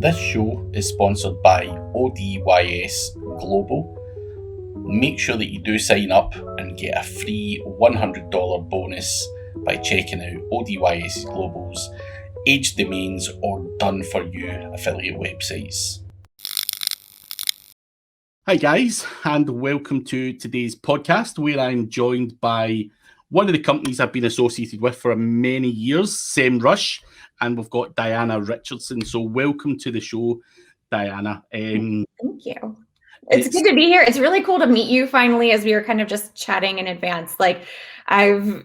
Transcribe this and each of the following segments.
This show is sponsored by ODYS Global. Make sure that you do sign up and get a free $100 bonus by checking out ODYS Global's Age Domains or Done For You affiliate websites. Hi guys, and welcome to today's podcast where I'm joined by one of the companies I've been associated with for many years, SEMrush, and we've got Diana Richardson. So welcome to the show, Diana. Thank you. It's good to be here. It's really cool to meet you finally, as we were kind of just chatting in advance. Like I've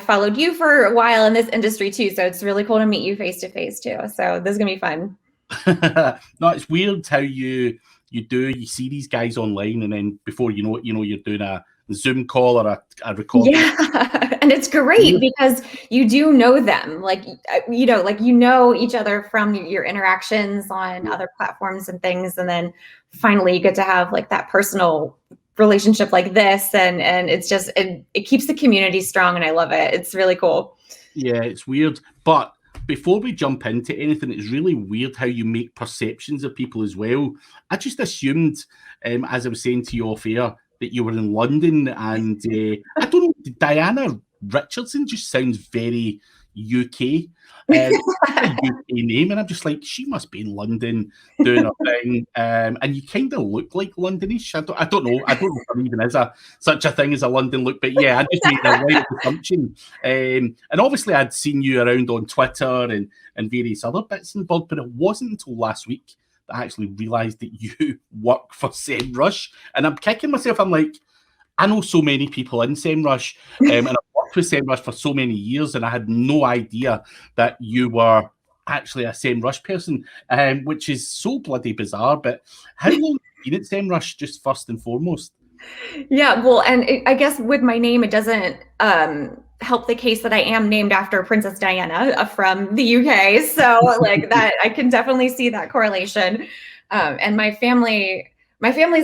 followed you for a while in this industry too, so it's really cool to meet you face to face too. So this is gonna be fun. No, it's weird how you see these guys online, and then before you know it, you're doing a Zoom call or a recording. Yeah, and it's great because you do know them, like you know each other from your interactions on other platforms and things, and then finally you get to have like that personal relationship like this, and it's just it keeps the community strong, and I love it. It's really cool. Yeah, it's weird, but before we jump into anything, it's really weird how you make perceptions of people as well. I just assumed, as I was saying to you off air, that you were in London, and I don't know, Diana Richardson just sounds very UK. A UK name, and I'm just like, she must be in London doing her thing. And you kind of look like Londonish. I don't know if there even is such a thing as a London look, but yeah, I just made a right assumption. And obviously, I'd seen you around on Twitter and various other bits and bobs, but it wasn't until last week that I actually realised that you work for SEMrush, and I'm kicking myself. I'm like, I know so many people in SEMrush, and I've worked with SEMrush for so many years, and I had no idea that you were actually a SEMrush person, which is so bloody bizarre. But how long have you been at SEMrush, just first and foremost? Yeah, well, and I guess with my name, it doesn't help the case that I am named after Princess Diana from the UK. So like that, I can definitely see that correlation. And my family's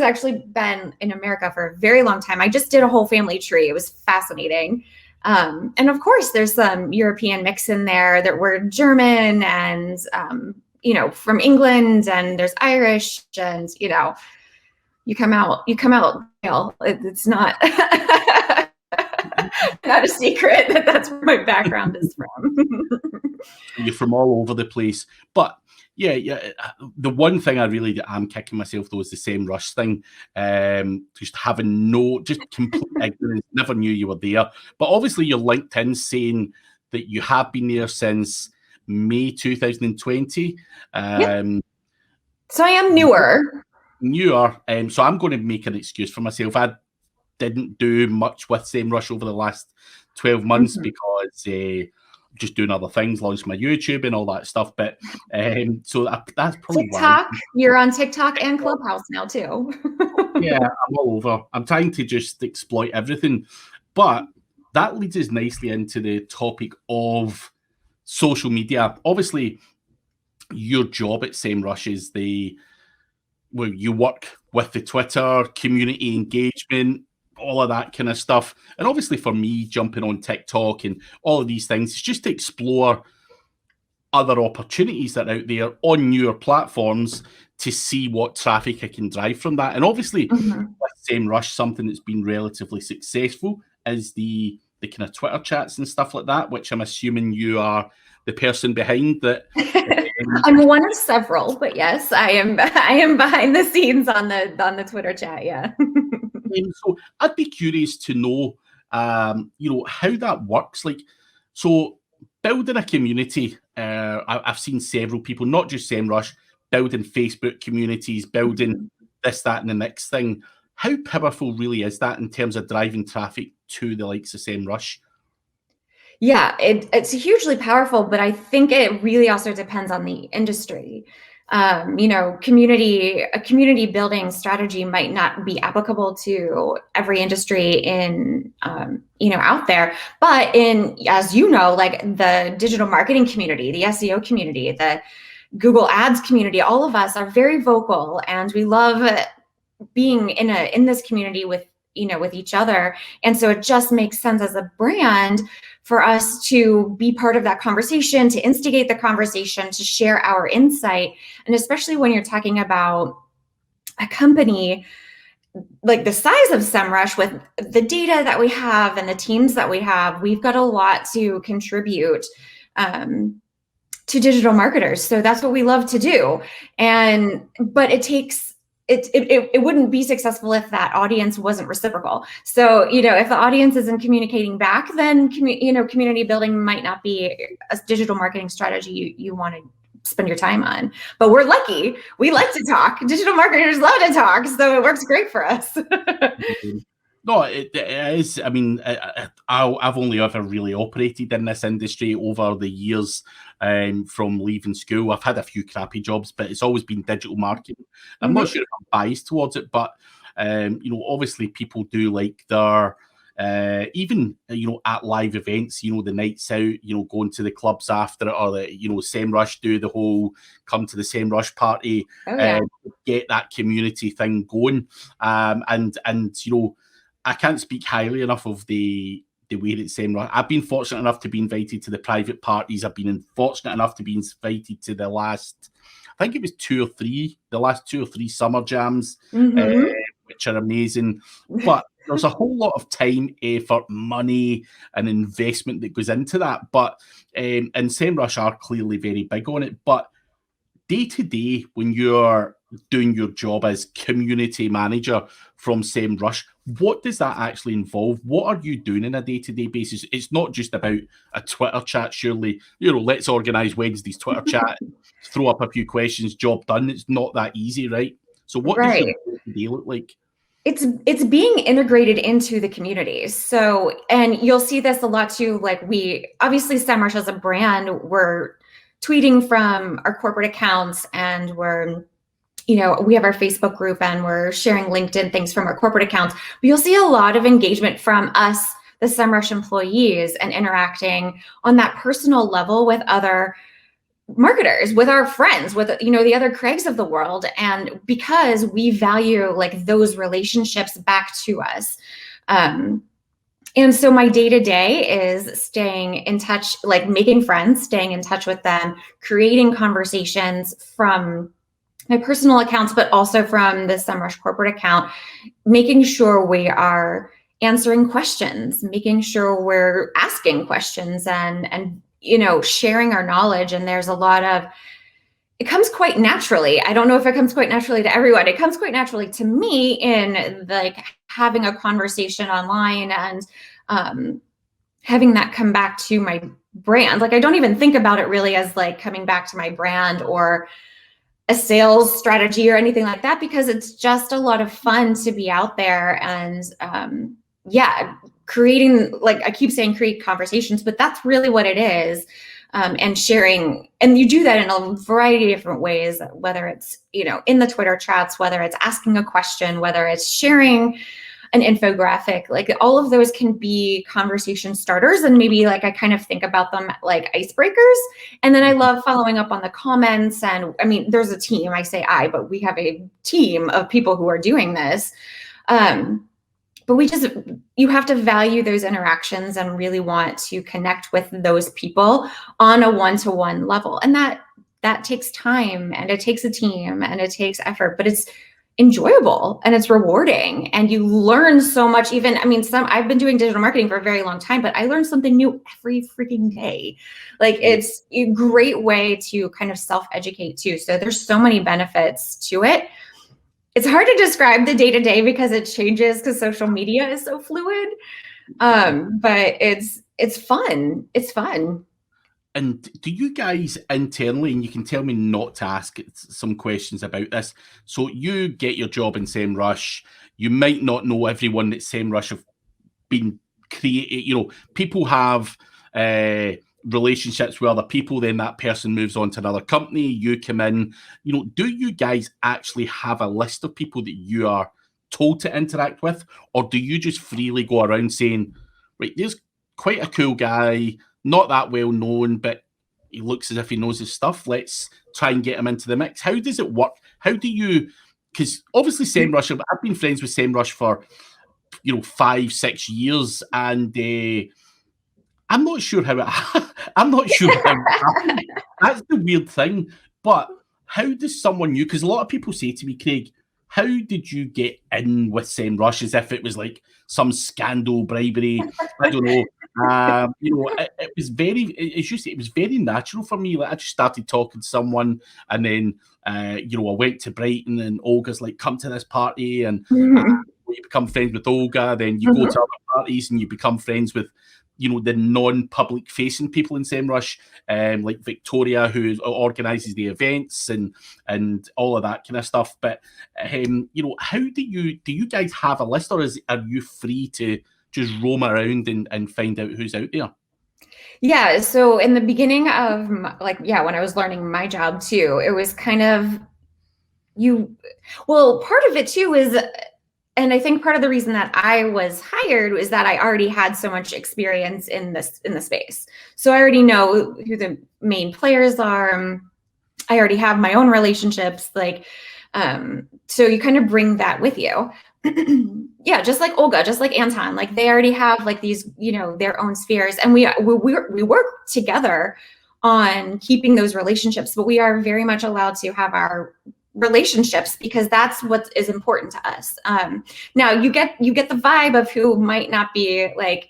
actually been in America for a very long time. I just did a whole family tree. It was fascinating. And of course, there's some European mix in there. That we're German and, from England, and there's Irish, and, you come out, it's not, not a secret that's where my background is from. You're from all over the place. But yeah. The one thing I really am kicking myself though is the SEMrush thing. Just having just complete ignorance. Never knew you were there. But obviously your LinkedIn saying that you have been there since May 2020. So I am newer. So I'm going to make an excuse for myself. I didn't do much with SEMrush over the last 12 months because just doing other things, launched my YouTube and all that stuff. But so that's probably TikTok. Why. You're on TikTok and Clubhouse now too. Yeah, I'm all over. I'm trying to just exploit everything. But that leads us nicely into the topic of social media. Obviously, your job at SEMrush is where you work with the Twitter, community engagement, all of that kind of stuff. And obviously for me, jumping on TikTok and all of these things, it's just to explore other opportunities that are out there on newer platforms to see what traffic I can drive from that. And obviously with SEMrush, something that's been relatively successful is the kind of Twitter chats and stuff like that, which I'm assuming you are the person behind that. I'm one of several, but yes, I am behind the scenes on the Twitter chat. Yeah. So I'd be curious to know, how that works. Like, so building a community. I've seen several people, not just SEMrush, building Facebook communities, building this, that, and the next thing. How powerful really is that in terms of driving traffic to the likes of SEMrush? Yeah, it's hugely powerful, but I think it really also depends on the industry. A community building strategy might not be applicable to every industry in, out there. But as like the digital marketing community, the SEO community, the Google Ads community, all of us are very vocal, and we love being in this community with with each other. And so it just makes sense as a brand for us to be part of that conversation, to instigate the conversation, to share our insight. And especially when you're talking about a company like the size of SEMrush, with the data that we have and the teams that we have, we've got a lot to contribute to digital marketers. So that's what we love to do. But it takes, it wouldn't be successful if that audience wasn't reciprocal. So, if the audience isn't communicating back, then, community building might not be a digital marketing strategy you want to spend your time on. But we're lucky. We like to talk. Digital marketers love to talk. So it works great for us. No, it is. I mean, I've only ever really operated in this industry over the years from leaving school. I've had a few crappy jobs, but it's always been digital marketing. I'm not sure if I'm biased towards it, but, obviously people do like their, even, at live events, the nights out, going to the clubs after it, or the, SEMrush do the whole come to the SEMrush party, get that community thing going. And I can't speak highly enough of the way that SEMrush. I've been fortunate enough to be invited to the private parties. I've been fortunate enough to be invited to the last, I think it was the last 2 or 3 summer jams, which are amazing. But there's a whole lot of time, effort, money, and investment that goes into that. But and SEMrush are clearly very big on it. But day to day, when you're doing your job as community manager from SEMrush, what does that actually involve? What are you doing on a day-to-day basis? It's not just about a Twitter chat, surely. Let's organize Wednesday's Twitter chat, throw up a few questions, job done. It's not that easy, right? So what does your day look like? It's being integrated into the communities. So, and you'll see this a lot too, like obviously SEMrush as a brand, we're tweeting from our corporate accounts, and we're, we have our Facebook group, and we're sharing LinkedIn things from our corporate accounts. But you'll see a lot of engagement from us, the SEMrush employees, and interacting on that personal level with other marketers, with our friends, with, the other Craigs of the world. And because we value like those relationships back to us. And so my day-to-day is staying in touch, like making friends, staying in touch with them, creating conversations from my personal accounts, but also from the SEMrush corporate account, making sure we are answering questions, making sure we're asking questions, and sharing our knowledge. And there's a lot of, it comes quite naturally. I don't know if it comes quite naturally to everyone. It comes quite naturally to me in like having a conversation online and having that come back to my brand. Like I don't even think about it really as like coming back to my brand or a sales strategy or anything like that, because it's just a lot of fun to be out there and creating, like I keep saying, create conversations, but that's really what it is. And sharing, and you do that in a variety of different ways, whether it's, in the Twitter chats, whether it's asking a question, whether it's sharing an infographic, like all of those can be conversation starters. And maybe like I kind of think about them like icebreakers. And then I love following up on the comments. And I mean, there's a team, I say I, but we have a team of people who are doing this. But you have to value those interactions and really want to connect with those people on a one-to-one level. And that takes time, and it takes a team, and it takes effort, but it's enjoyable and it's rewarding, and you learn so much. I've been doing digital marketing for a very long time, but I learn something new every freaking day. Like it's a great way to kind of self-educate too. So there's so many benefits to it. It's hard to describe the day-to-day because it changes, because social media is so fluid. But it's fun. It's fun. And do you guys internally, and you can tell me not to ask some questions about this, so you get your job in SEMrush, you might not know everyone that SEMrush have been created, people have relationships with other people, then that person moves on to another company, you come in, do you guys actually have a list of people that you are told to interact with, or do you just freely go around saying, right, there's quite a cool guy, not that well known, but he looks as if he knows his stuff, let's try and get him into the mix? How does it work? How do you, because obviously SEMrush, I've been friends with SEMrush for 5-6 years, and I'm not sure how it. I'm not sure how it happened. That's the weird thing. But how does someone new? Because a lot of people say to me, Craig, how did you get in with SEMrush? As if it was like some scandal, bribery. I don't know. It was very. As you say, it was very natural for me. Like I just started talking to someone, and then I went to Brighton, and Olga's like, "Come to this party," and you become friends with Olga. Then you go to other parties, and you become friends with the non-public facing people in SEMrush, like Victoria, who organises the events and all of that kind of stuff. But how do you guys have a list, or are you free to just roam around and find out who's out there? Yeah. So in the beginning of when I was learning my job too, it was kind of part of it too is. And I think part of the reason that I was hired was that I already had so much experience in the space. So I already know who the main players are. I already have my own relationships. So you kind of bring that with you. Yeah, just like Olga, just like Anton, like they already have like these, their own spheres, and we work together on keeping those relationships. But we are very much allowed to have our relationships because that's what is important to us. Now you get the vibe of who might not be like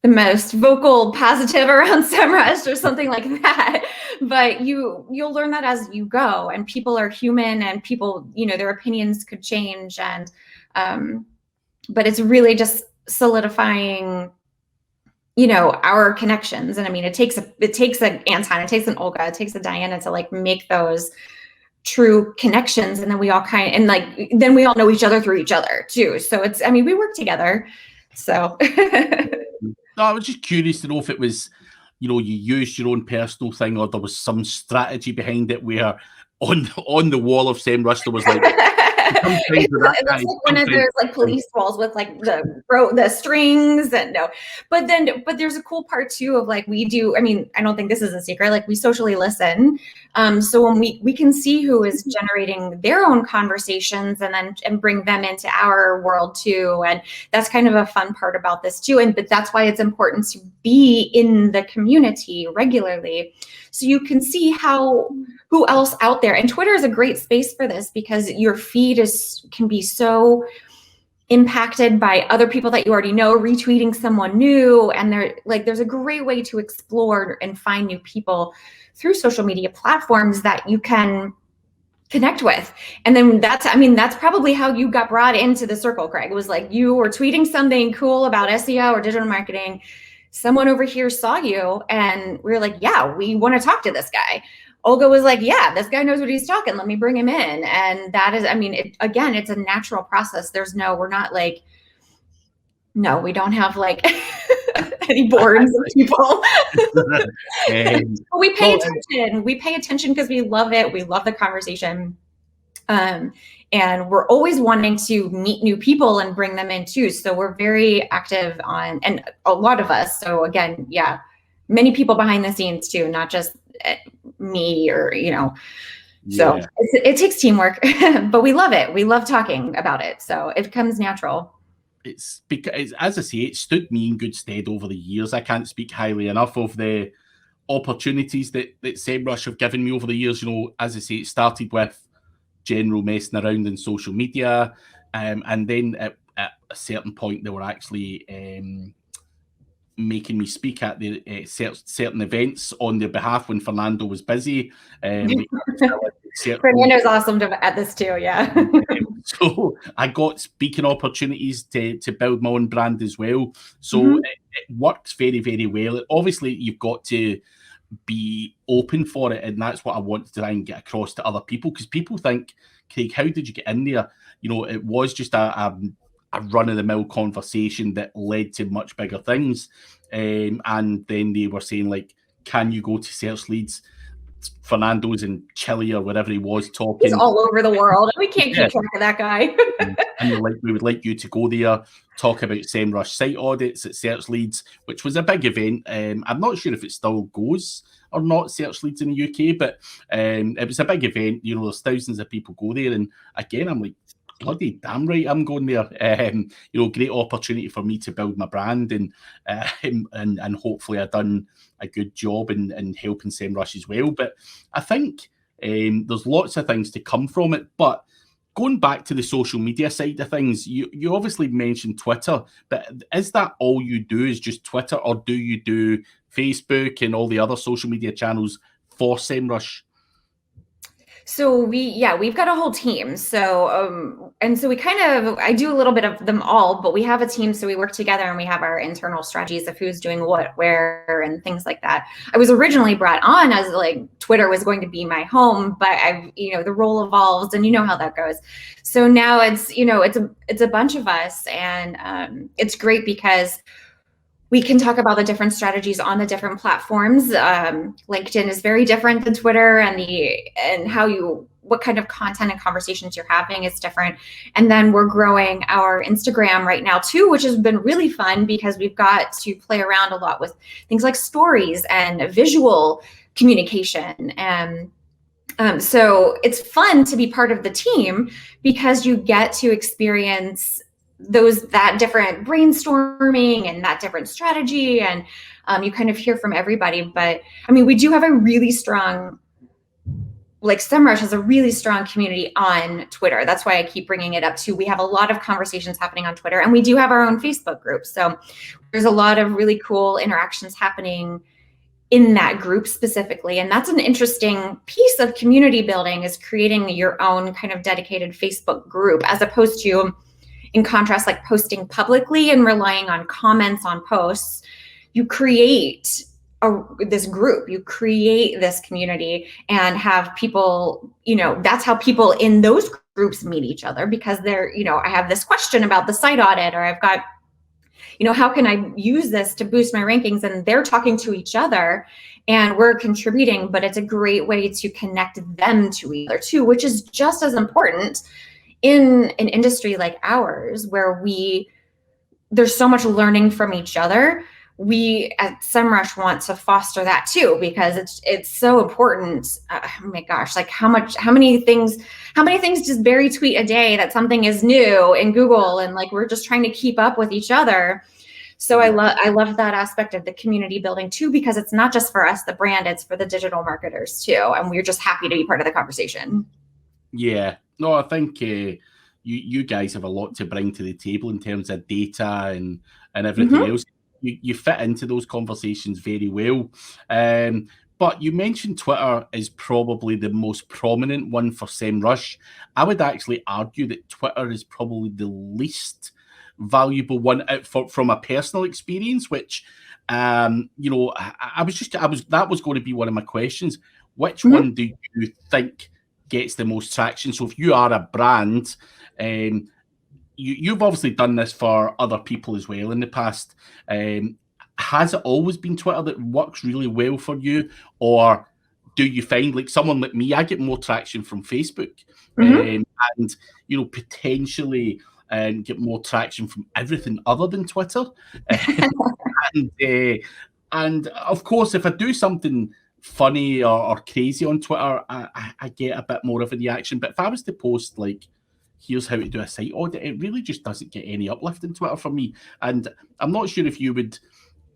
the most vocal positive around SEMrush or something like that, but you'll learn that as you go, and people are human, and people, their opinions could change, and but it's really just solidifying our connections. And I mean, it takes an Anton, it takes an Olga, it takes a Diana to like make those true connections, and then we all then we all know each other through each other too. So we work together. So no, I was just curious to know if it was, you used your own personal thing, or there was some strategy behind it where on the wall of SEMrush there was like it looks like one of those like police walls with like the strings, and no, but there's a cool part too of like we do. I mean, I don't think this is a secret. Like we socially listen, so when we can see who is generating their own conversations and bring them into our world too, and that's kind of a fun part about this too. But that's why it's important to be in the community regularly, so you can see who else out there. And Twitter is a great space for this because your feed can be so impacted by other people that you already know, retweeting someone new. And there's a great way to explore and find new people through social media platforms that you can connect with. And then that's probably how you got brought into the circle, Craig. It was like you were tweeting something cool about SEO or digital marketing. Someone over here saw you, and we were like, yeah, we want to talk to this guy. Olga was like, yeah, this guy knows what he's talking. Let me bring him in. And that is, it's a natural process. We're not like, no, we don't have like any boards of people. We pay attention. We pay attention because we love it. We love the conversation. And we're always wanting to meet new people and bring them in too. So we're very active and a lot of us. So again, yeah, many people behind the scenes too, not just me or, so it takes teamwork, but we love it. We love talking about it. So it comes natural. It's because, as I say, it stood me in good stead over the years. I can't speak highly enough of the opportunities that SEMrush have given me over the years. As I say, it started with general messing around in social media, and then at a certain point they were actually making me speak at the certain events on their behalf when Fernando was busy. Fernando's awesome at this too, yeah. So I got speaking opportunities to build my own brand as well. So it works very, very well. Obviously, you've got to be open for it, and that's what I want to try and get across to other people, because people think, Craig, how did you get in there? It was just a run-of-the-mill conversation that led to much bigger things, and then they were saying like, can you go to Search Leads? Fernando's in Chile or wherever he was talking. He's all over the world. We can't keep track of that guy. And we would like you to go there, talk about SEMrush site audits at Search Leads, which was a big event. I'm not sure if it still goes or not, Search Leads in the UK, but it was a big event. There's thousands of people go there. And again, I'm like, bloody damn right, I'm going there. Great opportunity for me to build my brand, and hopefully I've done a good job in helping SEMrush as well. But I think there's lots of things to come from it. But going back to the social media side of things, you obviously mentioned Twitter, but is that all you do, is just Twitter, or do you do Facebook and all the other social media channels for SEMrush? So we've got a whole team. So I do a little bit of them all, but we have a team. So we work together and we have our internal strategies of who's doing what, where, and things like that. I was originally brought on as like Twitter was going to be my home, but the role evolves and you know how that goes. So now it's a bunch of us, and it's great because we can talk about the different strategies on the different platforms. LinkedIn is very different than Twitter, and what kind of content and conversations you're having is different. And then we're growing our Instagram right now too, which has been really fun because we've got to play around a lot with things like stories and visual communication. And so it's fun to be part of the team because you get to experience that different brainstorming and that different strategy, and you kind of hear from everybody. But I mean, we do have a really strong, like SEMrush has a really strong community on Twitter. That's why I keep bringing it up too. We have a lot of conversations happening on Twitter, and we do have our own Facebook group. So there's a lot of really cool interactions happening in that group specifically. And that's an interesting piece of community building, is creating your own kind of dedicated Facebook group, as opposed to, in contrast, like posting publicly and relying on comments on posts. You create this group, you create this community, and have people, that's how people in those groups meet each other, because they're, I have this question about the site audit, or I've got, how can I use this to boost my rankings? And they're talking to each other and we're contributing, but it's a great way to connect them to each other too, which is just as important in an industry like ours, where there's so much learning from each other. We at SEMrush want to foster that too, because it's so important. Oh my gosh, like how many things does Barry tweet a day that something is new in Google, and like we're just trying to keep up with each other. So I love that aspect of the community building too, because it's not just for us, the brand, it's for the digital marketers too, and we're just happy to be part of the conversation. Yeah, no, I think you guys have a lot to bring to the table in terms of data and everything else. You fit into those conversations very well. But you mentioned Twitter is probably the most prominent one for SEMrush. I would actually argue that Twitter is probably the least valuable one from a personal experience, which that was going to be one of my questions. Which one do you think gets the most traction? So if you are a brand, you've obviously done this for other people as well in the past. Has it always been Twitter that works really well for you, or do you find, like someone like me, I get more traction from Facebook, and potentially get more traction from everything other than Twitter? And of course, if I do something funny or crazy on Twitter, I get a bit more of a reaction. But if I was to post like, here's how to do a site audit, it really just doesn't get any uplift in Twitter for me. And I'm not sure if you would,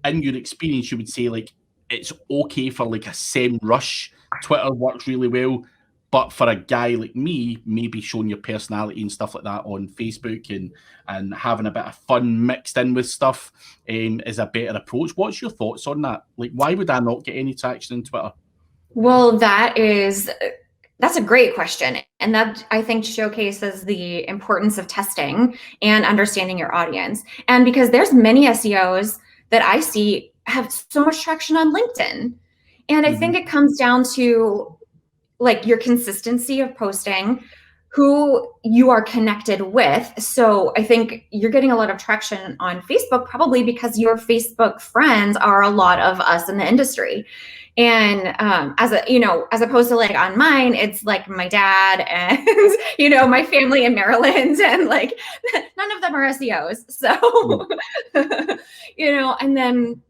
in your experience, you would say like it's okay for like a SEMrush, Twitter works really well, but for a guy like me, maybe showing your personality and stuff like that on Facebook and having a bit of fun mixed in with stuff is a better approach. What's your thoughts on that? Like, why would I not get any traction on Twitter? Well, that's a great question. And that, I think, showcases the importance of testing and understanding your audience. And because there's many SEOs that I see have so much traction on LinkedIn. And I think it comes down to like your consistency of posting, who you are connected with. So I think you're getting a lot of traction on Facebook, probably because your Facebook friends are a lot of us in the industry. And as opposed to like on mine, it's like my dad and, my family in Maryland, and like none of them are SEOs. So, and then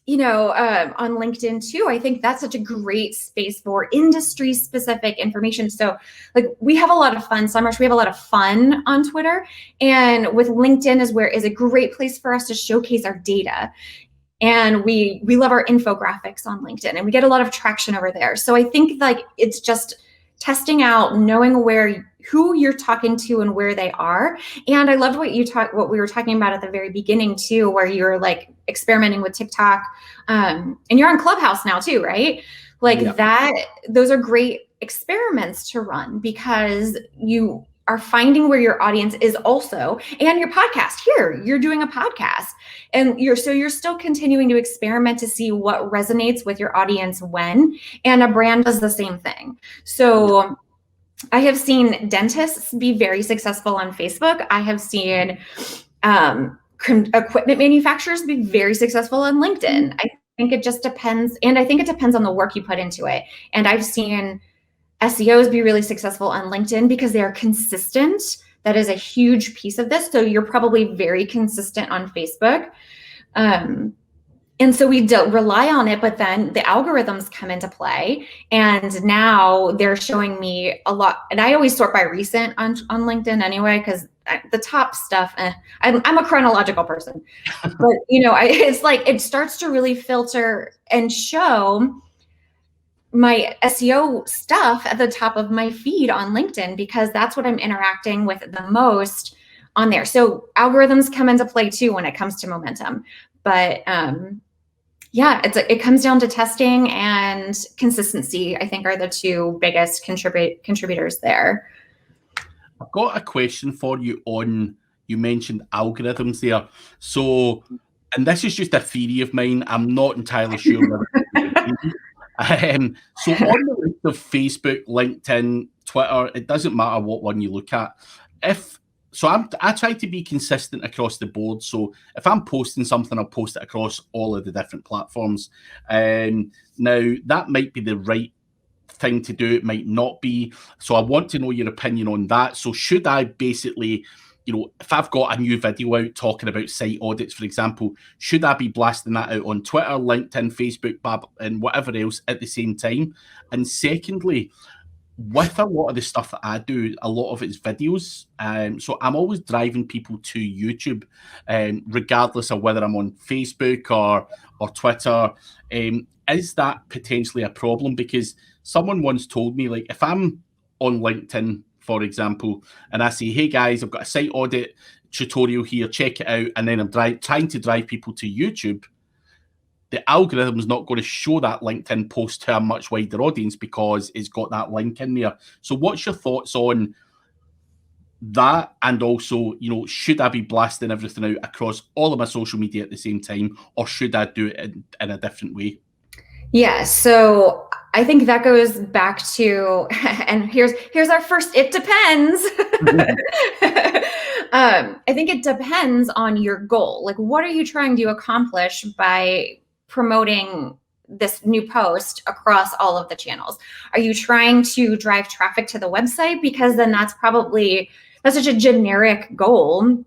on LinkedIn too, I think that's such a great space for industry specific information. So like we have a lot of fun, Summers, we have a lot of fun on Twitter, and with LinkedIn is a great place for us to showcase our data. And we love our infographics on LinkedIn, and we get a lot of traction over there. So I think like it's just testing out, knowing who you're talking to and where they are. And I loved what we were talking about at the very beginning too, where you're like experimenting with TikTok, and you're on Clubhouse now too, right? Like those are great experiments to run, because you are finding where your audience is also, and your podcast here, you're doing a podcast, and you're still continuing to experiment to see what resonates with your audience when, and a brand does the same thing. So I have seen dentists be very successful on Facebook. I have seen equipment manufacturers be very successful on LinkedIn. I think it just depends. And I think it depends on the work you put into it. And I've seen SEOs be really successful on LinkedIn because they are consistent. That is a huge piece of this. So you're probably very consistent on Facebook. And so we don't rely on it, but then the algorithms come into play, and now they're showing me a lot. And I always sort by recent on LinkedIn anyway, because the top stuff, I'm a chronological person, but it's like it starts to really filter and show my SEO stuff at the top of my feed on LinkedIn, because that's what I'm interacting with the most on there. So algorithms come into play too when it comes to momentum, but it comes down to testing and consistency, I think, are the two biggest contributors there. I've got a question for you you mentioned algorithms there. So, and this is just a theory of mine, I'm not entirely sure. So on the list of Facebook, LinkedIn, Twitter, it doesn't matter what one you look at. I try to be consistent across the board. So if I'm posting something, I'll post it across all of the different platforms. Now, that might be the right thing to do. It might not be. So I want to know your opinion on that. So should I basically, if I've got a new video out talking about site audits, for example, should I be blasting that out on Twitter, LinkedIn, Facebook, and whatever else at the same time? And secondly, with a lot of the stuff that I do, a lot of it's videos. So I'm always driving people to YouTube, regardless of whether I'm on Facebook or Twitter. Is that potentially a problem? Because someone once told me, like, if I'm on LinkedIn, for example, and I say, hey guys, I've got a site audit tutorial here, check it out, and then I'm trying to drive people to YouTube, the algorithm is not going to show that LinkedIn post to a much wider audience because it's got that link in there. So what's your thoughts on that? And also, should I be blasting everything out across all of my social media at the same time, or should I do it in a different way? Yeah, so I think that goes back to, and here's our first, it depends. I think it depends on your goal. Like, what are you trying to accomplish by promoting this new post across all of the channels? Are you trying to drive traffic to the website? Because then that's such a generic goal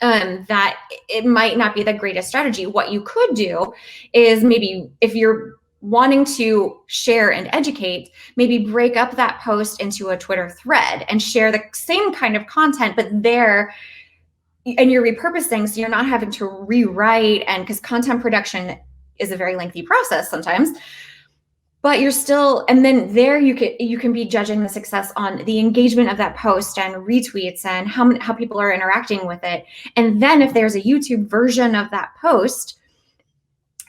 that it might not be the greatest strategy. What you could do is, maybe if you're wanting to share and educate, maybe break up that post into a Twitter thread and share the same kind of content, but there, and you're repurposing, so you're not having to rewrite, and because content production is a very lengthy process sometimes, but you're still, and then there you can be judging the success on the engagement of that post and retweets and how people are interacting with it. And then if there's a YouTube version of that post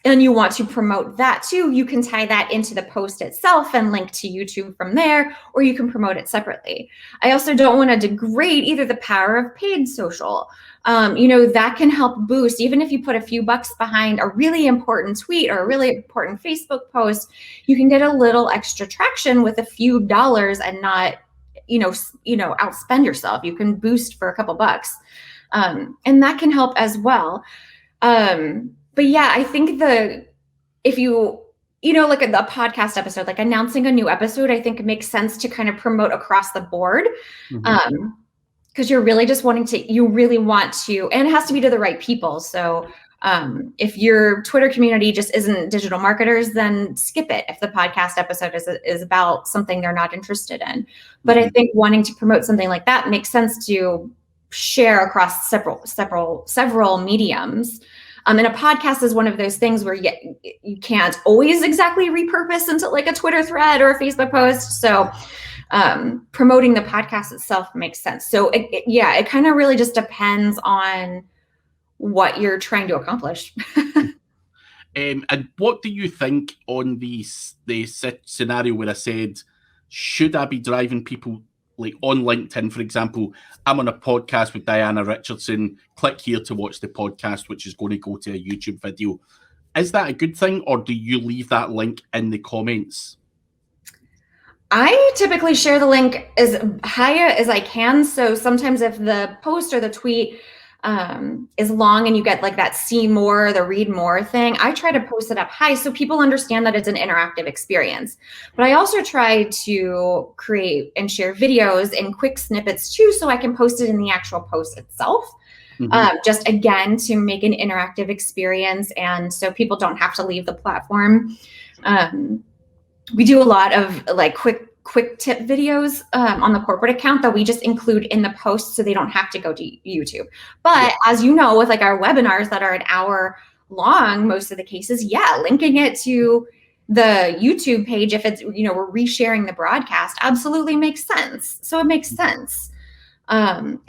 and you want to promote that too, you can tie that into the post itself and link to YouTube from there, or you can promote it separately. I also don't want to degrade either the power of paid social. That can help boost, even if you put a few bucks behind a really important tweet or a really important Facebook post, you can get a little extra traction with a few dollars and not, outspend yourself. You can boost for a couple bucks. And that can help as well. But yeah, I think if you, like a podcast episode, like announcing a new episode, I think it makes sense to kind of promote across the board. Because you're really just you really want to, and it has to be to the right people. So If your Twitter community just isn't digital marketers, then skip it if the podcast episode is about something they're not interested in. But I think wanting to promote something like that makes sense to share across several mediums. And a podcast is one of those things where you can't always exactly repurpose into like a Twitter thread or a Facebook post. So promoting the podcast itself makes sense. So it kind of really just depends on what you're trying to accomplish. And what do you think on the scenario where I said, should I be driving people like on LinkedIn, for example? I'm on a podcast with Diana Richardson. Click here to watch the podcast, which is going to go to a YouTube video. Is that a good thing, or do you leave that link in the comments? I typically share the link as high as I can. So sometimes if the post or the tweet is long and you get like that see more, the read more thing, I try to post it up high so people understand that it's an interactive experience. But I also try to create and share videos in quick snippets too, so I can post it in the actual post itself. Just again, to make an interactive experience and so people don't have to leave the platform. We do a lot of like quick tip videos on the corporate account that we just include in the post so they don't have to go to YouTube. But as you know, with like our webinars that are an hour long, most of the cases, linking it to the YouTube page, if it's, we're resharing the broadcast, absolutely makes sense. So it makes sense. And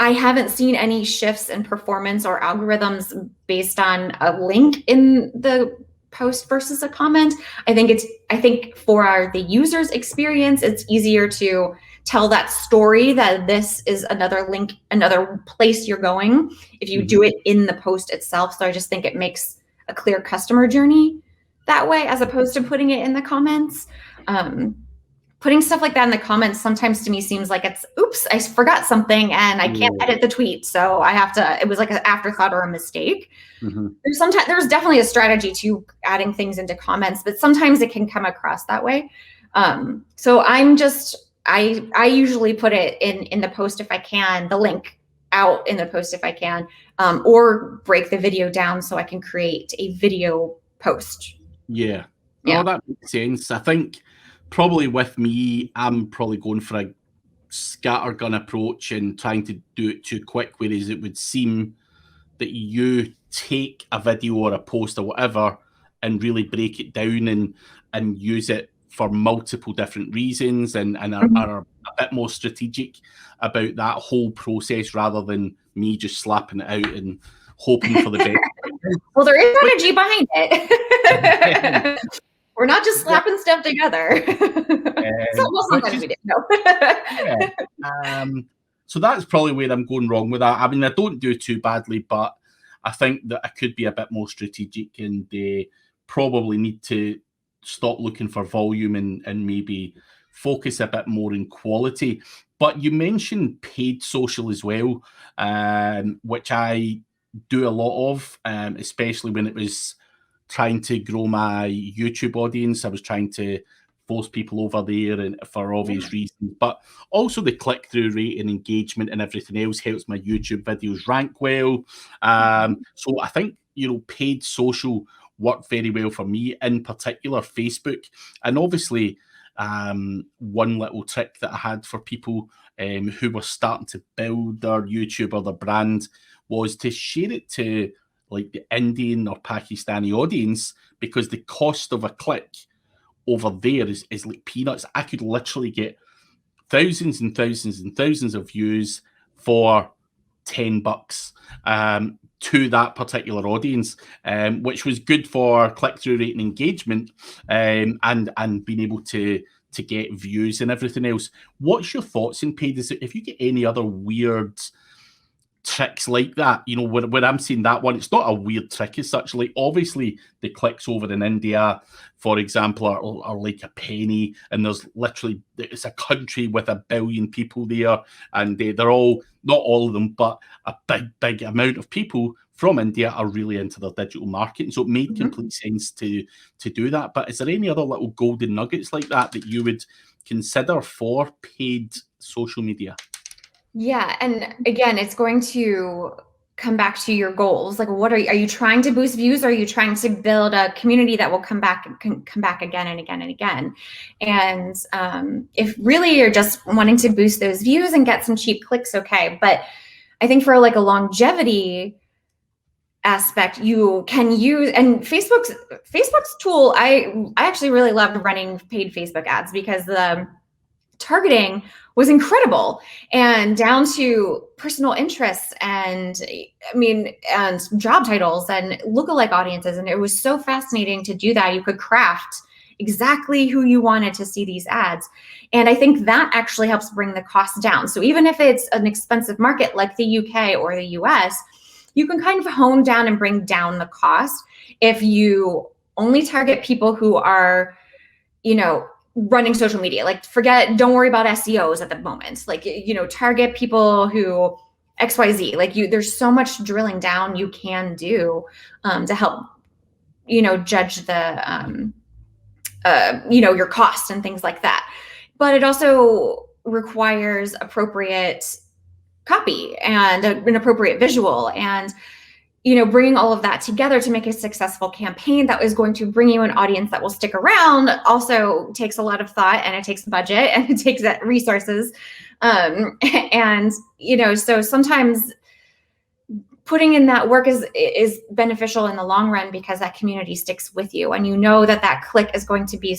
I haven't seen any shifts in performance or algorithms based on a link in the post versus a comment. I think for the user's experience, it's easier to tell that story that this is another link, another place you're going if you do it in the post itself. So I just think it makes a clear customer journey that way, as opposed to putting it in the comments. Putting stuff like that in the comments sometimes to me seems like it's, oops, I forgot something and I can't edit the tweet. So I have to, it was like an afterthought or a mistake. There's definitely a strategy to adding things into comments, but sometimes it can come across that way. So I usually put it in the post if I can, the link out in the post if I can, or break the video down so I can create a video post. Yeah. Oh, that makes sense. I think probably with me, I'm probably going for a scattergun approach and trying to do it too quick, whereas it would seem that you take a video or a post or whatever and really break it down and use it for multiple different reasons and are a bit more strategic about that whole process rather than me just slapping it out and hoping for the best. Well, there is strategy behind it. We're not just slapping stuff together. Sometimes we do. No. So that's probably where I'm going wrong with that. I mean, I don't do too badly, but I think that I could be a bit more strategic and probably need to stop looking for volume and maybe focus a bit more in quality. But you mentioned paid social as well, which I do a lot of, especially when it was trying to grow my YouTube audience. I was trying to force people over there and for obvious reasons, but also the click-through rate and engagement and everything else helps my YouTube videos rank well. So I think, paid social worked very well for me, in particular Facebook. And obviously, one little trick that I had for people who were starting to build their YouTube or their brand was to share it to like the Indian or Pakistani audience, because the cost of a click over there is like peanuts. I could literally get thousands and thousands and thousands of views for $10 to that particular audience, which was good for click-through rate and engagement, and being able to get views and everything else. What's your thoughts in paid? If you get any other weird tricks like that, when I'm seeing that one, it's not a weird trick as such. Like, obviously the clicks over in India, for example, are like a penny, and there's literally, it's a country with 1 billion people there, and they're all, not all of them, but a big amount of people from India are really into their digital marketing. So it made complete sense to do that. But is there any other little golden nuggets like that you would consider for paid social media? Yeah. And again, it's going to come back to your goals. Like, what are you trying to boost views? Or are you trying to build a community that will come back again and again and again? And if really you're just wanting to boost those views and get some cheap clicks, okay. But I think for like a longevity aspect, you can use, and Facebook's tool, I actually really loved running paid Facebook ads because the targeting was incredible, and down to personal interests and and job titles and lookalike audiences. And it was so fascinating to do that. You could craft exactly who you wanted to see these ads. And I think that actually helps bring the cost down. So even if it's an expensive market like the UK or the US, you can kind of hone down and bring down the cost if you only target people who are, running social media. Like, don't worry about SEOs at the moment. Like, target people who XYZ. Like, there's so much drilling down you can do to help, judge the, your cost and things like that. But it also requires appropriate copy and an appropriate visual, and bringing all of that together to make a successful campaign that is going to bring you an audience that will stick around also takes a lot of thought, and it takes budget, and it takes resources. And, so sometimes putting in that work is beneficial in the long run, because that community sticks with you, and that click is going to be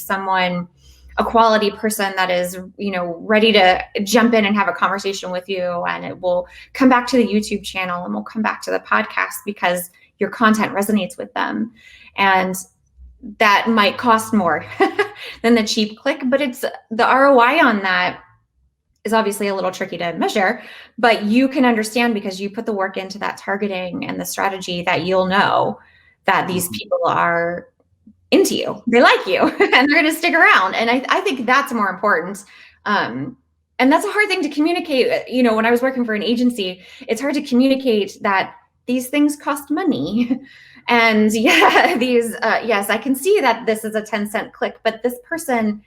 a quality person that is, ready to jump in and have a conversation with you. And it will come back to the YouTube channel, and will come back to the podcast because your content resonates with them. And that might cost more than the cheap click, but it's the ROI on that is obviously a little tricky to measure, but you can understand, because you put the work into that targeting and the strategy, that you'll know that these people are into you, they like you, and they're going to stick around. And I think that's more important. And that's a hard thing to communicate. When I was working for an agency, it's hard to communicate that these things cost money. And yes, I can see that this is a 10-cent click, but this person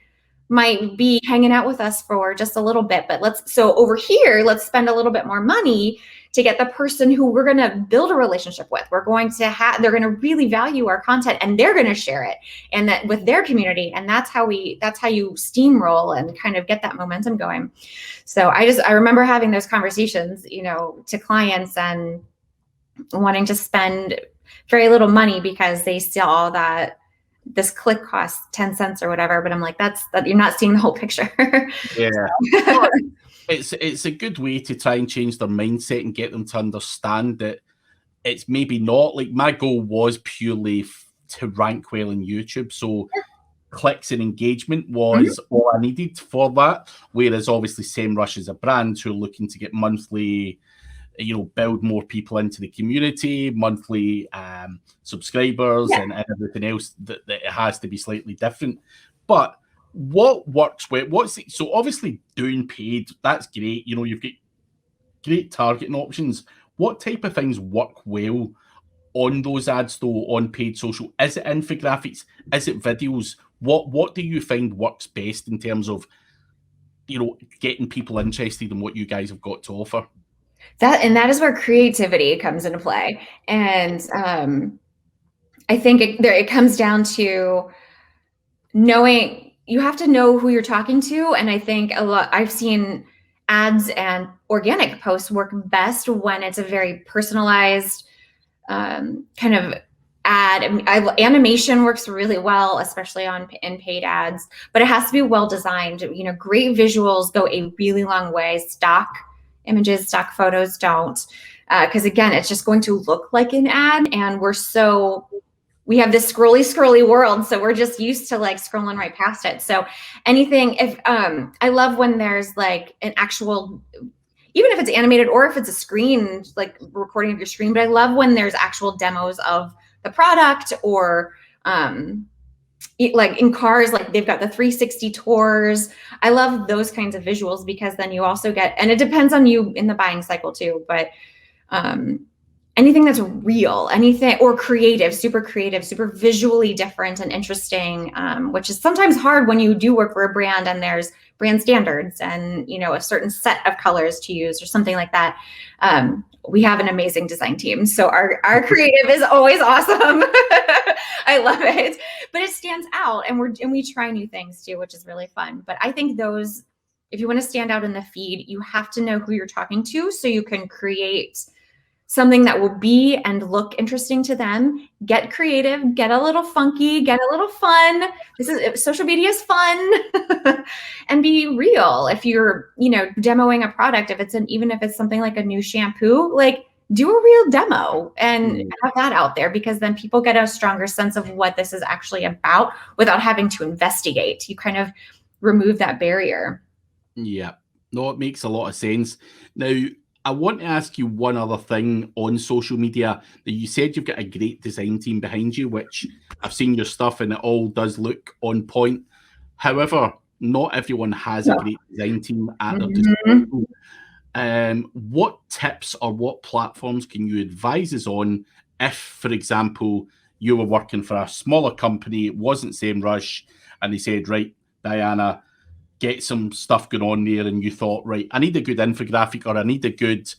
might be hanging out with us for just a little bit, but so over here, let's spend a little bit more money to get the person who we're going to build a relationship with. They're going to really value our content, and they're going to share it, and that with their community. And that's how you steamroll and kind of get that momentum going. So I remember having those conversations, to clients, and wanting to spend very little money because they saw that this click costs 10 cents or whatever. But I'm like, that you're not seeing the whole picture. Yeah. It's a good way to try and change their mindset and get them to understand that it's maybe not, like, my goal was purely to rank well in YouTube. So clicks and engagement was all I needed for that. Whereas obviously SEMrush is a brand who are looking to get monthly, build more people into the community, monthly subscribers, and everything else that it has to be slightly different. But what works well? So obviously doing paid, that's great. You've got great targeting options. What type of things work well on those ads though, on paid social? Is it infographics? Is it videos? What do you find works best in terms of, getting people interested in what you guys have got to offer? That is where creativity comes into play. And I think it comes down to knowing, you have to know who you're talking to. And I think I've seen ads and organic posts work best when it's a very personalized kind of ad. Animation works really well, especially in paid ads, but it has to be well designed. Great visuals go a really long way. Stock images, stock photos don't, because again, it's just going to look like an ad, and we have this scrolly world, so we're just used to like scrolling right past it. So anything, I love when there's like an actual, even if it's animated or if it's a screen, like recording of your screen, but I love when there's actual demos of the product, or like in cars, like they've got the 360 tours. I love those kinds of visuals, because then you also get, and it depends on you in the buying cycle too, but anything that's real, anything, or creative, super visually different and interesting, which is sometimes hard when you do work for a brand and there's brand standards and, a certain set of colors to use or something like that. we have an amazing design team. So our creative is always awesome. I love it, but it stands out, and we try new things too, which is really fun. But I think if you want to stand out in the feed, you have to know who you're talking to, so you can create something that will be and look interesting to them. Get creative, get a little funky, get a little fun. Social media is fun. And be real. If you're, demoing a product, even if it's something like a new shampoo, like do a real demo and have that out there, because then people get a stronger sense of what this is actually about without having to investigate. You kind of remove that barrier. Yeah, no, it makes a lot of sense. Now, I want to ask you one other thing on social media. That you said you've got a great design team behind you, which I've seen your stuff and it all does look on point. However, not everyone has a great design team at their disposal. What tips or what platforms can you advise us on if, for example, you were working for a smaller company, it wasn't SEMrush, and they said, right, Diana, get some stuff going on there, and you thought, right, I need a good infographic or I need a good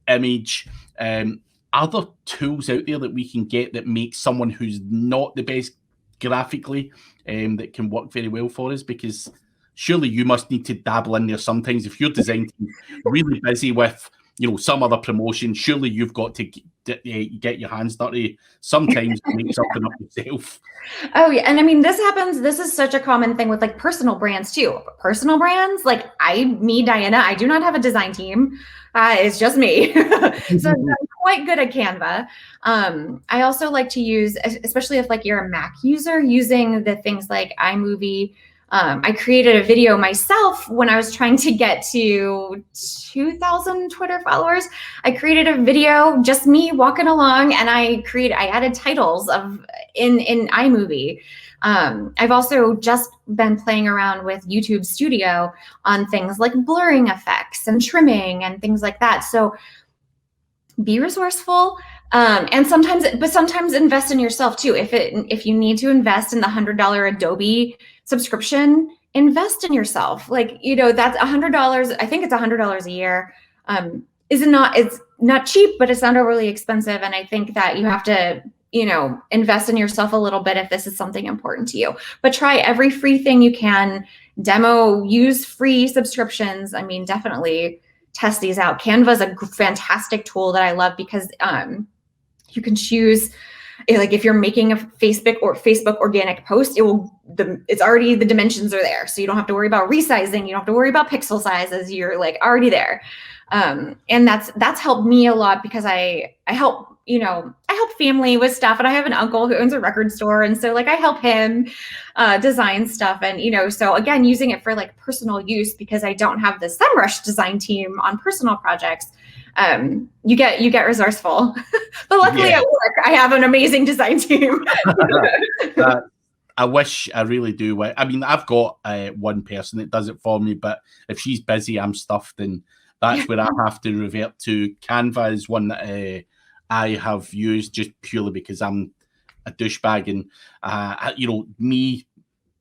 image. Are there tools out there that we can get that make someone who's not the best graphically that can work very well for us? Because surely you must need to dabble in there sometimes. If your design team's really busy with, some other promotion, surely you've got to get your hands dirty sometimes to make something up yourself. Oh yeah, and I mean, this is such a common thing with like personal brands too. Personal brands, like Diana, I do not have a design team. It's just me. So I'm quite good at Canva. I also like to use, especially if like you're a Mac user, using the things like iMovie. I created a video myself when I was trying to get to 2,000 Twitter followers. I created a video, just me walking along, and I added titles in iMovie. I've also just been playing around with YouTube Studio on things like blurring effects and trimming and things like that. So be resourceful. And sometimes invest in yourself too. If you need to invest in the $100 Adobe subscription, invest in yourself. Like, that's $100. I think it's $100 a year. It's not cheap, but it's not overly expensive. And I think that you have to, invest in yourself a little bit if this is something important to you. But try every free thing you can. Use free subscriptions. I mean, definitely test these out. Canva is a fantastic tool that I love because you can choose, like if you're making a Facebook organic post, it's already, the dimensions are there. So you don't have to worry about resizing. You don't have to worry about pixel sizes. You're like already there. And that's helped me a lot because I help family with stuff, and I have an uncle who owns a record store. And so like I help him design stuff, and, so again, using it for like personal use because I don't have the SEMrush design team on personal projects. You get resourceful, but luckily at work, I have an amazing design team. I wish, I really do. I mean, I've got one person that does it for me, but if she's busy, I'm stuffed, and that's where I have to revert to. Canva is one that I have used just purely because I'm a douchebag, and me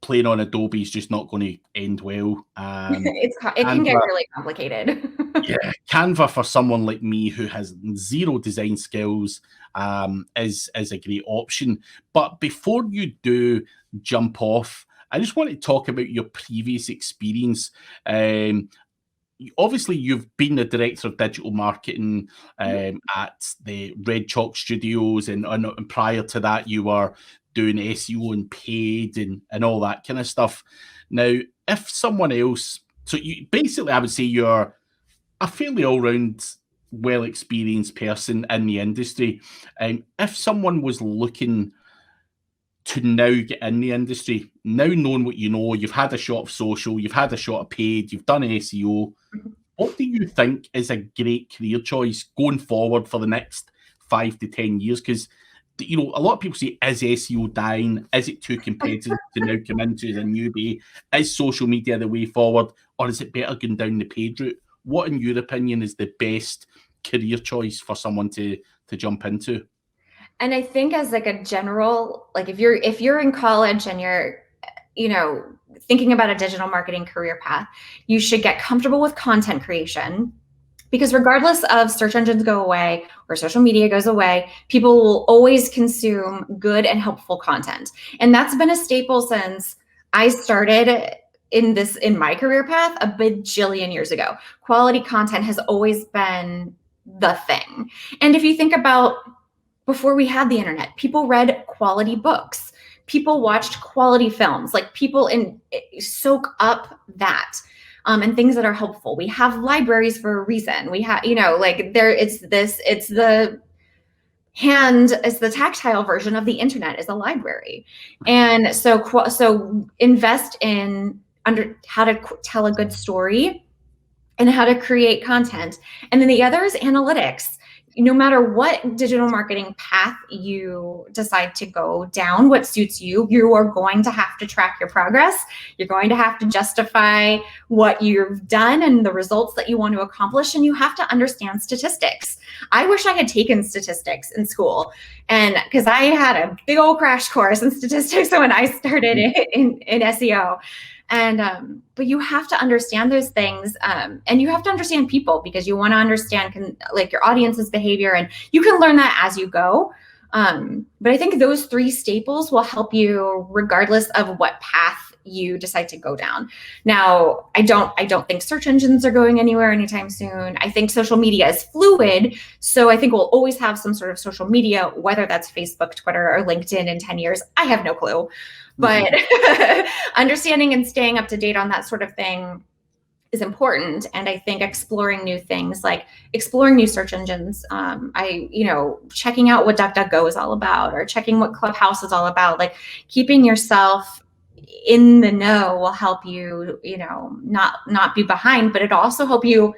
playing on Adobe is just not going to end well. It can get really complicated. Yeah, Canva for someone like me who has zero design skills is a great option. But before you do jump off, I just want to talk about your previous experience. Obviously, you've been the director of digital marketing at the Red Chalk Studios, and prior to that, you were doing SEO and paid and all that kind of stuff. Now, if someone else, so you basically, I would say you're a fairly all-round, well-experienced person in the industry. If someone was looking to now get in the industry, now knowing what you know, you've had a shot of social, you've had a shot of paid, you've done SEO, what do you think is a great career choice going forward for the next 5 to 10 years? Because, a lot of people say, is SEO dying? Is it too competitive to now come into as a newbie? Is social media the way forward? Or is it better going down the paid route? What, in your opinion, is the best career choice for someone to jump into? And I think as like a general, like if you're in college and you're, thinking about a digital marketing career path, you should get comfortable with content creation. Because regardless of search engines go away or social media goes away, people will always consume good and helpful content. And that's been a staple since I started in my career path a bajillion years ago. Quality content has always been the thing. And if you think about before we had the internet, people read quality books, people watched quality films, like people soak up that. And things that are helpful. We have libraries for a reason. We have, like it's the tactile version of the internet is a library. And so invest in how to tell a good story and how to create content. And then the other is analytics. No matter what digital marketing path you decide to go down, what suits you, you are going to have to track your progress. You're going to have to justify what you've done and the results that you want to accomplish. And you have to understand statistics. I wish I had taken statistics in school, and because I had a big old crash course in statistics when I started in SEO. And but you have to understand those things, and you have to understand people, because you want to understand like your audience's behavior, and you can learn that as you go. But I think those three staples will help you regardless of what path you decide to go down. Now, I don't think search engines are going anywhere anytime soon. I think social media is fluid, so I think we'll always have some sort of social media, whether that's Facebook, Twitter, or LinkedIn in 10 years. I have no clue. But understanding and staying up to date on that sort of thing is important. And I think exploring new things, like exploring new search engines, checking out what DuckDuckGo is all about, or checking what Clubhouse is all about, like keeping yourself in the know will help you, not be behind, but it also help you.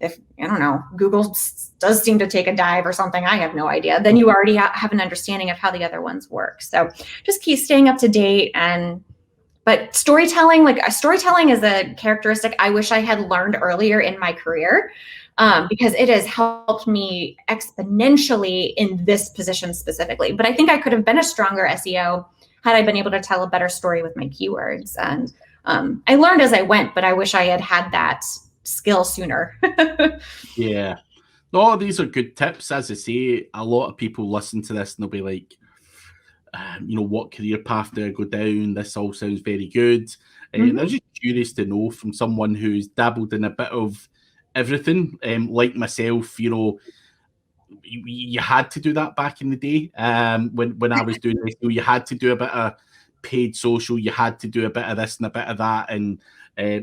If, I don't know, Google does seem to take a dive or something, I have no idea, then you already have an understanding of how the other ones work. So just keep staying up to date. But storytelling is a characteristic I wish I had learned earlier in my career, because it has helped me exponentially in this position specifically. But I think I could have been a stronger SEO had I been able to tell a better story with my keywords. And I learned as I went, but I wish I had that skill sooner. Yeah. No, these are good tips. As I say, a lot of people listen to this and they'll be like, what career path do I go down? This all sounds very good. And I'm just curious to know from someone who's dabbled in a bit of everything, like myself, you had to do that back in the day. When I was doing this, you had to do a bit of paid social, you had to do a bit of this and a bit of that. And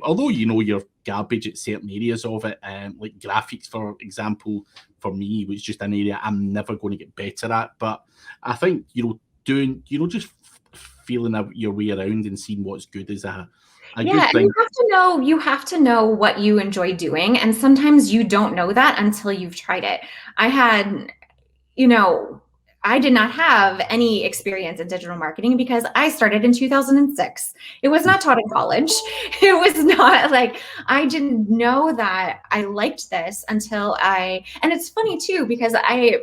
although you're garbage at certain areas of it, like graphics, for example, for me was just an area I'm never going to get better at. But I think doing just feeling your way around and seeing what's good is a good thing. And you have to know what you enjoy doing, and sometimes you don't know that until you've tried it. I did not have any experience in digital marketing because I started in 2006. It was not taught in college. It was not like, I didn't know that I liked this until and it's funny too, because I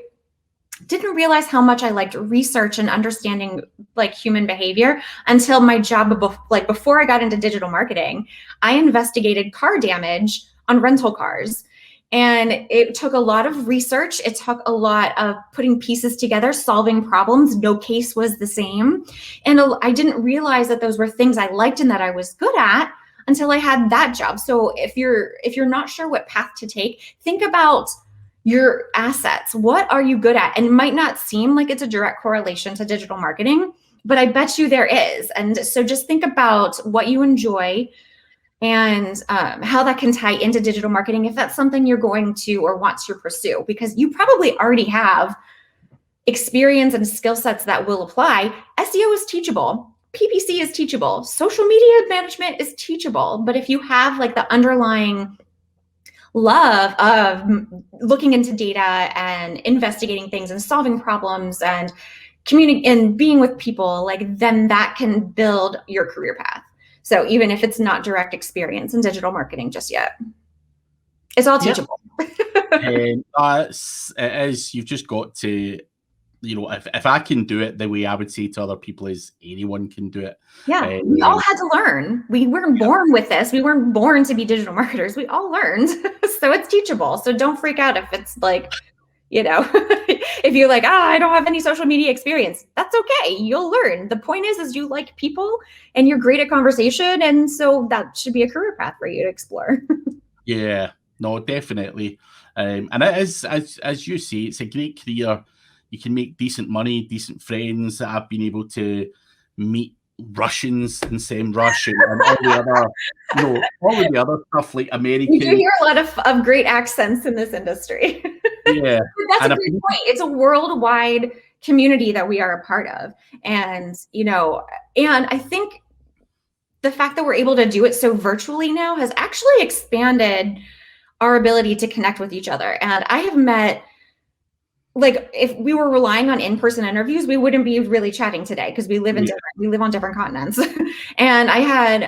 didn't realize how much I liked research and understanding like human behavior until my job, before I got into digital marketing. I investigated car damage on rental cars. And it took a lot of research. It took a lot of putting pieces together, solving problems. No case was the same. And I didn't realize that those were things I liked and that I was good at until I had that job. So if you're not sure what path to take, think about your assets. What are you good at? And it might not seem like it's a direct correlation to digital marketing, but I bet you there is. And so just think about what you enjoy and how that can tie into digital marketing if that's something you're going to or want to pursue, because you probably already have experience and skill sets that will apply. SEO is teachable. PPC is teachable. Social media management is teachable. But if you have like the underlying love of looking into data and investigating things and solving problems and communicating and being with people, like then that can build your career path. So even if it's not direct experience in digital marketing just yet, it's all teachable. And it is, you've just got to if I can do it, the way I would say to other people is anyone can do it. Yeah, we all had to learn. We weren't born with this. We weren't born to be digital marketers. We all learned. So it's teachable. So don't freak out if it's like, if you're like, I don't have any social media experience. That's okay. You'll learn. The point is you like people and you're great at conversation. And so that should be a career path for you to explore. Yeah, no, definitely. And it is, as you say, it's a great career. You can make decent money, decent friends. I've been able to meet Russians in SEMrush and all the other, all of the other stuff like American. You do hear a lot of great accents in this industry. Yeah. That's a great point. It's a worldwide community that we are a part of. And, and I think the fact that we're able to do it so virtually now has actually expanded our ability to connect with each other. And I have met, like, if we were relying on in-person interviews, we wouldn't be really chatting today because we live on different continents. And I had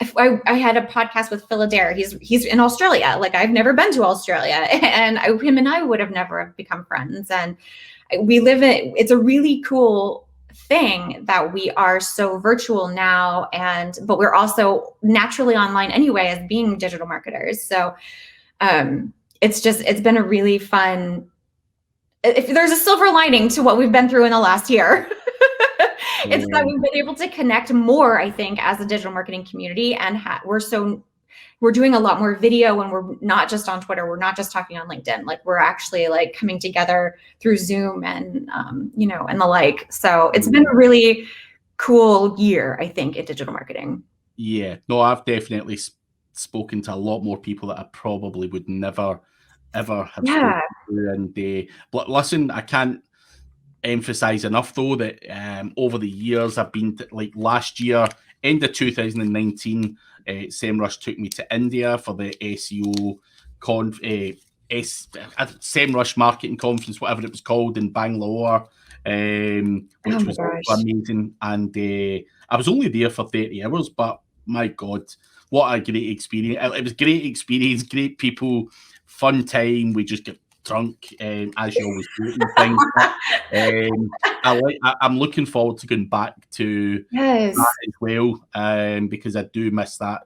I had a podcast with Phil Adair. He's in Australia. Like, I've never been to Australia, and him and I would have never become friends. And it's a really cool thing that we are so virtual now, but we're also naturally online anyway as being digital marketers. So it's been a really fun. If there's a silver lining to what we've been through in the last year, it's that we've been able to connect more, I think, as a digital marketing community. And we're doing a lot more video, and we're not just on Twitter. We're not just talking on LinkedIn. Like, we're actually like coming together through Zoom and, and the like. So it's been a really cool year, I think, in digital marketing. Yeah, no, I've definitely spoken to a lot more people that I probably would never ever have spoken to. And but listen, I can't emphasize enough though that over the years I've been like last year, end of 2019, SEMrush took me to India for the SEO SEMrush marketing conference, whatever it was called, in Bangalore, which was amazing. And I was only there for 30 hours, but my God, what a great experience. It was a great experience, great people, fun time. We just get drunk, as you always do and things. I'm looking forward to going back to that as well, because I do miss that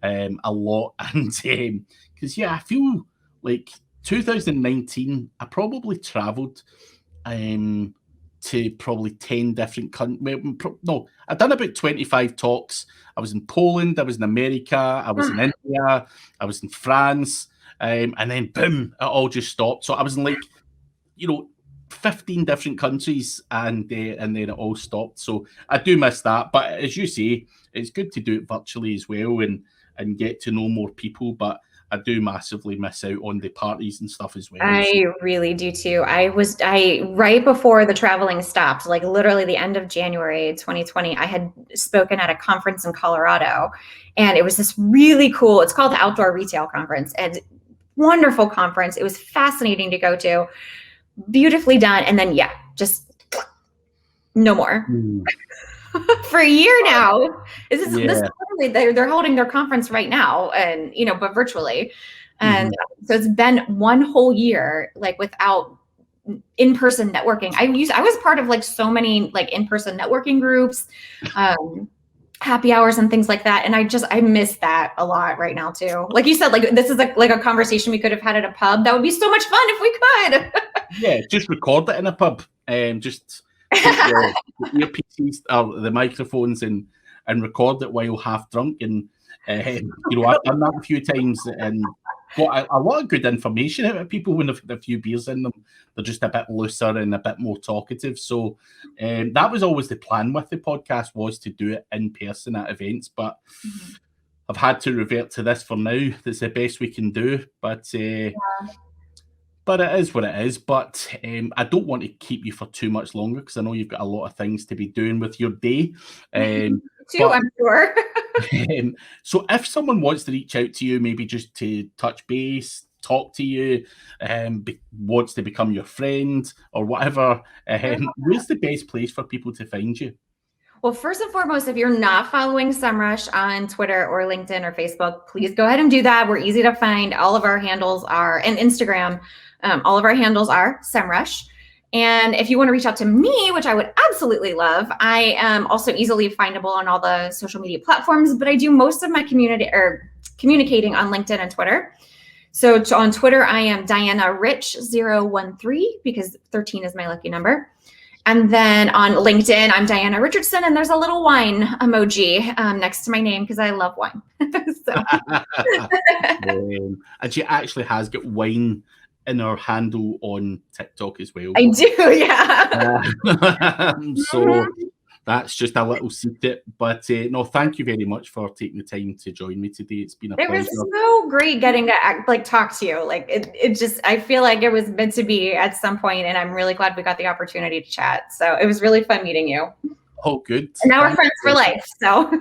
a lot. And because I feel like 2019, I probably travelled to probably 10 different countries. No, I've done about 25 talks. I was in Poland, I was in America, I was in India, I was in France. And then boom, it all just stopped. So I was in 15 different countries, and then it all stopped. So I do miss that. But as you say, it's good to do it virtually as well and get to know more people. But I do massively miss out on the parties and stuff as well. I really do too. I right before the traveling stopped, like literally the end of January 2020, I had spoken at a conference in Colorado, and it was this really cool, it's called the Outdoor Retail Conference, and wonderful conference. It was fascinating to go to, beautifully done. And then, just no more. For a year now. This is literally, they're holding their conference right now, and but virtually. And so it's been one whole year like without in-person networking. I was part of like so many like in-person networking groups, happy hours and things like that. And I miss that a lot right now too. Like you said, like this is like a conversation we could have had at a pub. That would be so much fun if we could. Yeah, just record it in a pub. Just put your earpieces or the microphones and record it while half drunk. And I've done that a few times and got a lot of good information out of people when they've had a few beers in them. They're just a bit looser and a bit more talkative. So that was always the plan with the podcast, was to do it in person at events. But I've had to revert to this for now. That's the best we can do. But but it is what it is. But I don't want to keep you for too much longer because I know you've got a lot of things to be doing with your day. I'm sure. So if someone wants to reach out to you, maybe just to touch base, talk to you, wants to become your friend or whatever, where's the best place for people to find you? Well, first and foremost, if you're not following SEMrush on Twitter or LinkedIn or Facebook, please go ahead and do that. We're easy to find. All of our handles are, and Instagram, all of our handles are SEMrush. And if you want to reach out to me, which I would absolutely love, I am also easily findable on all the social media platforms, but I do most of my communicating on LinkedIn and Twitter. So on Twitter, I am Diana Rich 013 because 13 is my lucky number. And then on LinkedIn, I'm Diana Richardson, and there's a little wine emoji next to my name because I love wine. And she actually has got wine in her handle on TikTok as well. I do, yeah. So that's just a little secret. But no, thank you very much for taking the time to join me today. It's been a pleasure. It was so great getting to talk to you. Like it just, I feel like it was meant to be at some point, and I'm really glad we got the opportunity to chat. So it was really fun meeting you. Oh, good. And now we're friends for life. So.